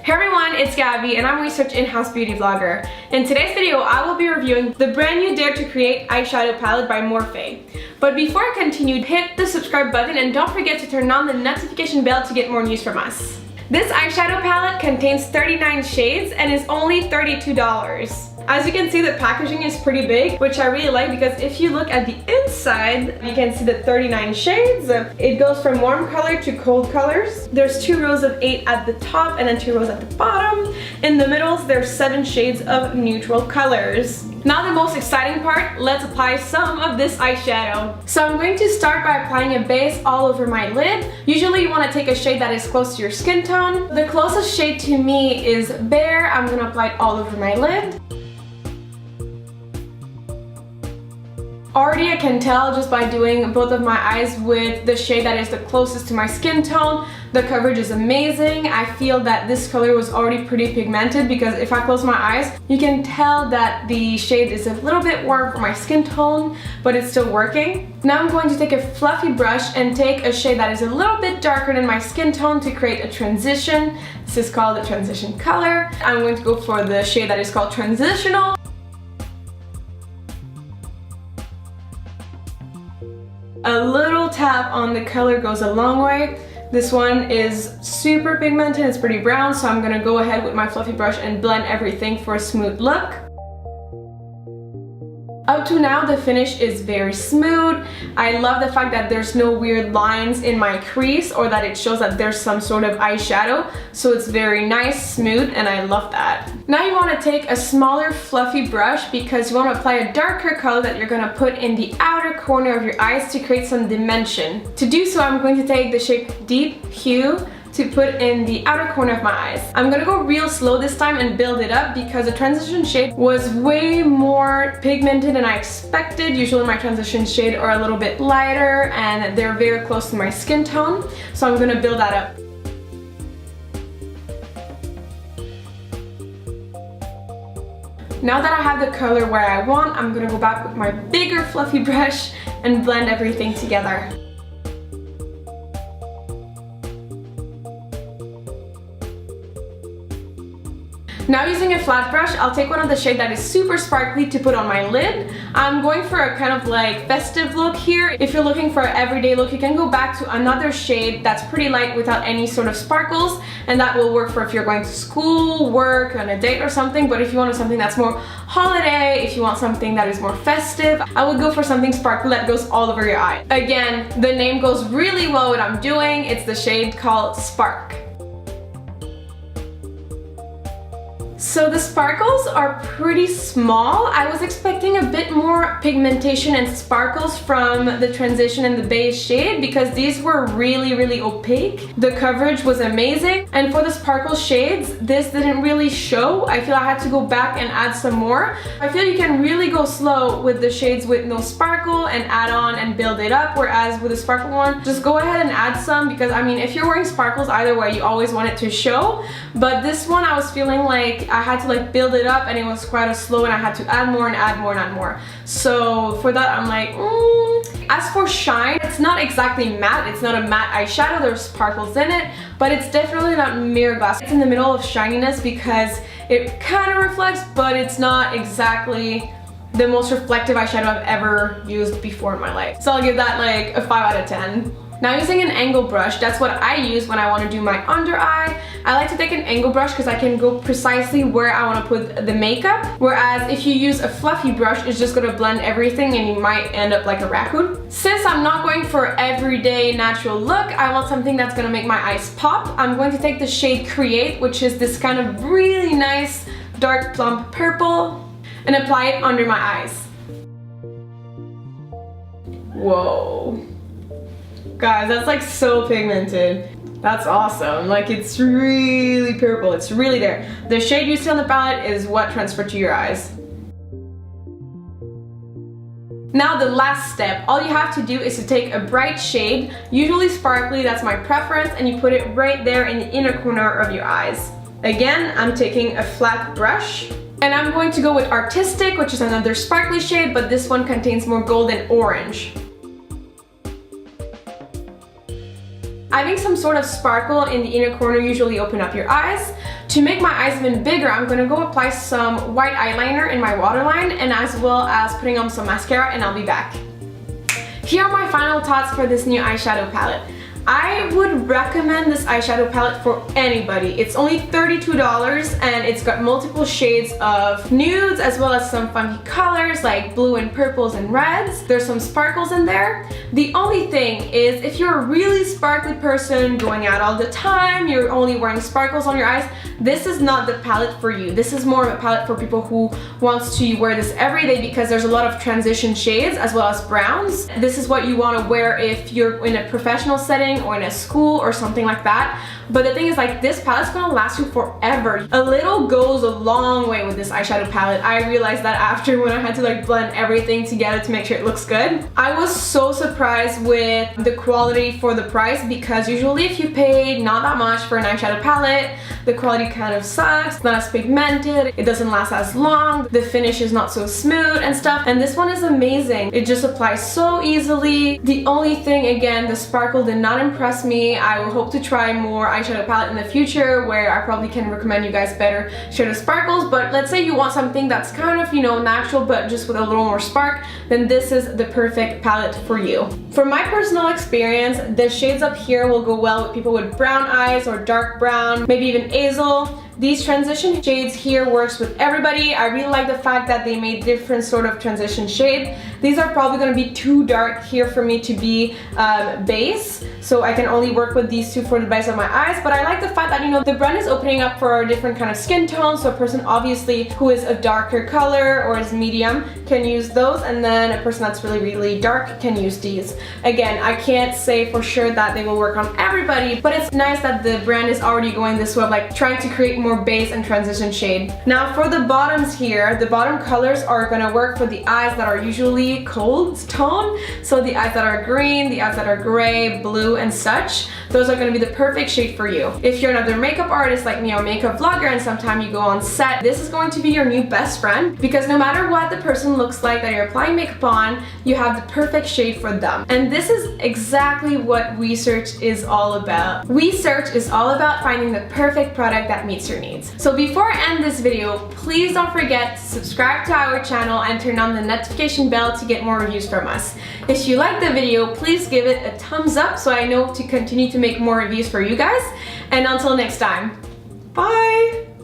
Hey everyone, it's Gabby and I'm Wheesearch In-House Beauty Vlogger. In today's video, I will be reviewing the brand new Dare to Create eyeshadow palette by Morphe. But before I continue, hit the subscribe button and don't forget to turn on the notification bell to get more news from us. This eyeshadow palette contains 39 shades and is only $32. As you can see, the packaging is pretty big, which I really like because if you look at the inside, you can see the 39 shades. It goes from warm color to cold colors. There's 2 rows of 8 at the top and then 2 rows at the bottom. In the middles, there's 7 shades of neutral colors. Now the most exciting part, let's apply some of this eyeshadow. So I'm going to start by applying a base all over my lid. Usually you want to take a shade that is close to your skin tone. The closest shade to me is Bare. I'm going to apply it all over my lid. Already I can tell just by doing both of my eyes with the shade that is the closest to my skin tone. The coverage is amazing. I feel that this color was already pretty pigmented because if I close my eyes, you can tell that the shade is a little bit warm for my skin tone, but it's still working. Now I'm going to take a fluffy brush and take a shade that is a little bit darker than my skin tone to create a transition. This is called the transition color. I'm going to go for the shade that is called Transitional. A little tap on the color goes a long way. This one is super pigmented, it's pretty brown, so I'm gonna go ahead with my fluffy brush and blend everything for a smooth look. Up to now, the finish is very smooth. I love the fact that there's no weird lines in my crease or that it shows that there's some sort of eyeshadow. So it's very nice, smooth, and I love that. Now you want to take a smaller fluffy brush because you want to apply a darker color that you're going to put in the outer corner of your eyes to create some dimension. To do so, I'm going to take the shade Deep Hue to put in the outer corner of my eyes. I'm gonna go real slow this time and build it up because the transition shade was way more pigmented than I expected. Usually my transition shade are a little bit lighter and they're very close to my skin tone. So I'm gonna build that up. Now that I have the color where I want, I'm gonna go back with my bigger fluffy brush and blend everything together. Now using a flat brush, I'll take one of the shade that is super sparkly to put on my lid. I'm going for a kind of like festive look here. If you're looking for an everyday look, you can go back to another shade that's pretty light without any sort of sparkles, and that will work for if you're going to school, work, on a date or something. But if you want something that's more holiday, if you want something that is more festive, I would go for something sparkly that goes all over your eye. Again, the name goes really well with what I'm doing. It's the shade called Spark. So the sparkles are pretty small. I was expecting a bit more pigmentation and sparkles from the transition and the base shade because these were really opaque. The coverage was amazing, and for the sparkle shades, this didn't really show. I feel I had to go back and add some more. I feel you can really go slow with the shades with no sparkle and add on and build it up, whereas with the sparkle one, just go ahead and add some because I mean, if you're wearing sparkles either way, you always want it to show. But this one I was feeling like I had to like build it up and it was quite a slow and I had to add more and add more and add more. So for that I'm like, As for shine, it's not exactly matte. It's not a matte eyeshadow. There's sparkles in it, but it's definitely not mirror glass. It's in the middle of shininess because it kind of reflects, but it's not exactly the most reflective eyeshadow I've ever used before in my life. So I'll give that like a 5 out of 10. Now using an angle brush, that's what I use when I want to do my under eye. I like to take an angle brush because I can go precisely where I want to put the makeup. Whereas if you use a fluffy brush, it's just going to blend everything and you might end up like a raccoon. Since I'm not going for everyday natural look, I want something that's going to make my eyes pop. I'm going to take the shade Create, which is this kind of really nice dark plump purple, and apply it under my eyes. Whoa. Guys, that's like so pigmented. That's awesome. Like, it's really purple. It's really there. The shade you see on the palette is what transferred to your eyes. Now the last step, all you have to do is to take a bright shade, usually sparkly, that's my preference, and you put it right there in the inner corner of your eyes. Again, I'm taking a flat brush, and I'm going to go with Artistic, which is another sparkly shade, but this one contains more gold and orange. Having some sort of sparkle in the inner corner usually open up your eyes. To make my eyes even bigger, I'm gonna go apply some white eyeliner in my waterline and as well as putting on some mascara, and I'll be back. Here are my final thoughts for this new eyeshadow palette. I would recommend this eyeshadow palette for anybody. It's only $32 and it's got multiple shades of nudes as well as some funky colors like blue and purples and reds. There's some sparkles in there. The only thing is if you're a really sparkly person going out all the time, you're only wearing sparkles on your eyes, this is not the palette for you. This is more of a palette for people who wants to wear this every day because there's a lot of transition shades as well as browns. This is what you want to wear if you're in a professional setting or in a school or something like that. But the thing is, like, this palette's gonna last you forever. A little goes a long way with this eyeshadow palette. I realized that after when I had to like blend everything together to make sure it looks good. I was so surprised with the quality for the price because usually if you pay not that much for an eyeshadow palette, the quality kind of sucks, it's not as pigmented, it doesn't last as long, the finish is not so smooth and stuff, and this one is amazing. It just applies so easily. The only thing, again, the sparkle did not impress me. I will hope to try more eyeshadow palette in the future where I probably can recommend you guys better shade of sparkles, but let's say you want something that's kind of, you know, natural but just with a little more spark, then this is the perfect palette for you. From my personal experience, the shades up here will go well with people with brown eyes or dark brown, maybe even hazel. These transition shades here works with everybody. I really like the fact that they made different sort of transition shade. These are probably going to be too dark here for me to be base, so I can only work with these two for the base of my eyes, but I like the fact that, you know, the brand is opening up for a different kind of skin tone, so a person obviously who is a darker color or is medium can use those, and then a person that's really dark can use these. Again, I can't say for sure that they will work on everybody, but it's nice that the brand is already going this way of like trying to create more base and transition shade. Now for the bottoms here, the bottom colors are gonna work for the eyes that are usually cold tone, so the eyes that are green, the eyes that are gray, blue and such, those are gonna be the perfect shade for you. If you're another makeup artist like me or makeup vlogger and sometime you go on set, this is going to be your new best friend because no matter what the person looks like that you're applying makeup on, you have the perfect shade for them. And this is exactly what Wheesearch is all about. Wheesearch is all about finding the perfect product that meets your needs. So before I end this video, please don't forget to subscribe to our channel and turn on the notification bell to get more reviews from us. If you liked the video, please give it a thumbs up so I know to continue to make more reviews for you guys. And until next time, bye!